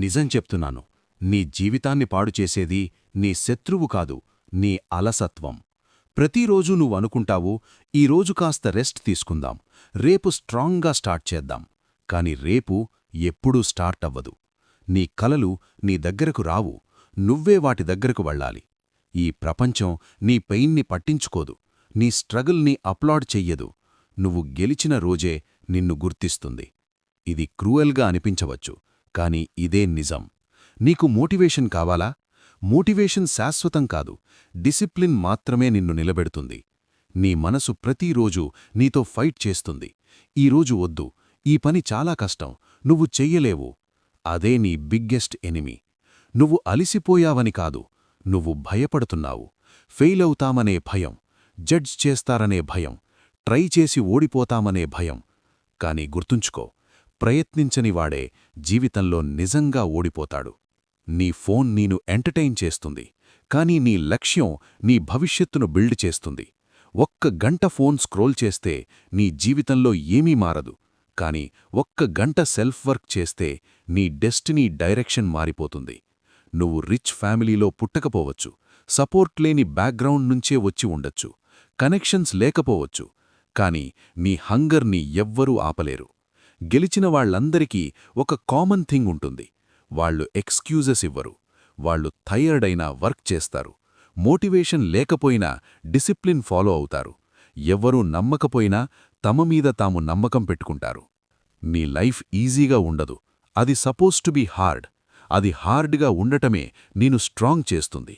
నిజం చెప్తున్నాను, నీ జీవితాన్ని పాడుచేసేది నీ శత్రువు కాదు, నీ అలసత్వం. ప్రతిరోజూ నువ్వనుకుంటావు, ఈరోజు కాస్త రెస్ట్ తీసుకుందాం, రేపు స్ట్రాంగ్గా స్టార్ట్ చేద్దాం. కాని రేపు ఎప్పుడూ స్టార్ట్ అవ్వదు. నీ కలలు నీ దగ్గరకు రావు, నువ్వే వాటి దగ్గరకు వెళ్ళాలి. ఈ ప్రపంచం నీ పెయిన్ని పట్టించుకోదు, నీ స్ట్రగుల్ని అప్లాడ్ చెయ్యదు. నువ్వు గెలిచిన రోజే నిన్ను గుర్తిస్తుంది. ఇది క్రూయల్గా అనిపించవచ్చు, కాని ఇదే నిజం. నీకు మోటివేషన్ కావాలా? మోటివేషన్ శాశ్వతం కాదు, డిసిప్లిన్ మాత్రమే నిన్ను నిలబెడుతుంది. నీ మనసు ప్రతిరోజూ నీతో ఫైట్ చేస్తుంది. ఈరోజు వద్దు, ఈ పని చాలా కష్టం, నువ్వు చెయ్యలేవు. అదే నీ బిగ్గెస్ట్ ఎనిమీ. నువ్వు అలిసిపోయావని కాదు, నువ్వు భయపడుతున్నావు. ఫెయిల్ అవుతామనే భయం, జడ్జ్ చేస్తారనే భయం, ట్రై చేసి ఓడిపోతామనే భయం. కాని గుర్తుంచుకో, ప్రయత్నించనివాడే జీవితంలో నిజంగా ఓడిపోతాడు. నీ ఫోన్ నీను ఎంటర్టైన్ చేస్తుంది, కానీ నీ లక్ష్యం నీ భవిష్యత్తును బిల్డ్ చేస్తుంది. ఒక్క గంట ఫోన్ స్క్రోల్ చేస్తే నీ జీవితంలో ఏమీ మారదు, కాని ఒక్క గంట సెల్ఫ్ వర్క్ చేస్తే నీ డెస్టినీ డైరెక్షన్ మారిపోతుంది. నువ్వు రిచ్ ఫ్యామిలీలో పుట్టకపోవచ్చు, సపోర్ట్ లేని బ్యాక్గ్రౌండ్ నుంచే వచ్చి ఉండొచ్చు, కనెక్షన్స్ లేకపోవచ్చు, కాని నీ హంగర్ని ఎవ్వరూ ఆపలేరు. గెలిచిన వాళ్లందరికీ ఒక కామన్ థింగ్ ఉంటుంది, వాళ్ళు ఎక్స్క్యూజెస్ ఇవ్వరు. వాళ్ళు టైర్డ్ అయినా వర్క్ చేస్తారు, మోటివేషన్ లేకపోయినా డిసిప్లిన్ ఫాలో అవుతారు, ఎవ్వరూ నమ్మకపోయినా తమ మీద తాము నమ్మకం పెట్టుకుంటారు. నీ లైఫ్ ఈజీగా ఉండదు, అది సపోజ్ టు బీ హార్డ్. అది హార్డ్గా ఉండటమే నీను స్ట్రాంగ్ చేస్తుంది.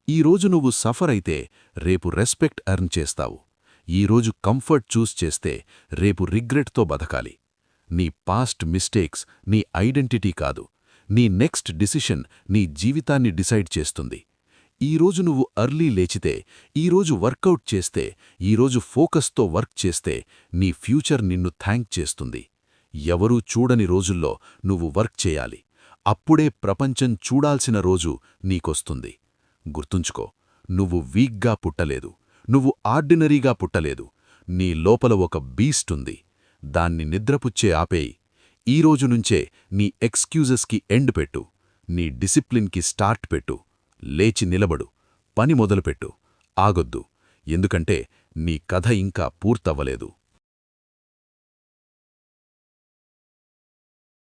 ఈరోజు నువ్వు సఫర్ అయితే రేపు రెస్పెక్ట్ ఎర్న్ చేస్తావు. ఈరోజు కంఫర్ట్ చూస్ చేస్తే రేపు రిగ్రెట్తో బతకాలి. నీ పాస్ట్ మిస్టేక్స్ నీ ఐడెంటిటీ కాదు, నీ నెక్స్ట్ డిసిషన్ నీ జీవితాన్ని డిసైడ్ చేస్తుంది. ఈరోజు నువ్వు అర్లీ లేచితే, ఈరోజు వర్కౌట్ చేస్తే, ఈరోజు ఫోకస్తో వర్క్ చేస్తే నీ ఫ్యూచర్ నిన్ను థ్యాంక్ చేస్తుంది. ఎవరూ చూడని రోజుల్లో నువ్వు వర్క్ చేయాలి, అప్పుడే ప్రపంచం చూడాల్సిన రోజు నీకొస్తుంది. గుర్తుంచుకో, నువ్వు వీక్గా పుట్టలేదు, నువ్వు ఆర్డినరీగా పుట్టలేదు. నీ లోపల ఒక బీస్ట్ ఉంది, దాన్ని నిద్రపుచ్చే ఆపేయి. ఈరోజు నుంచే నీ ఎక్స్క్యూజెస్కి ఎండ్ పెట్టు, నీ డిసిప్లిన్కి స్టార్ట్ పెట్టు. లేచి నిలబడు, పని మొదలుపెట్టు, ఆగొద్దు. ఎందుకంటే నీ కథ ఇంకా పూర్తవ్వలేదు.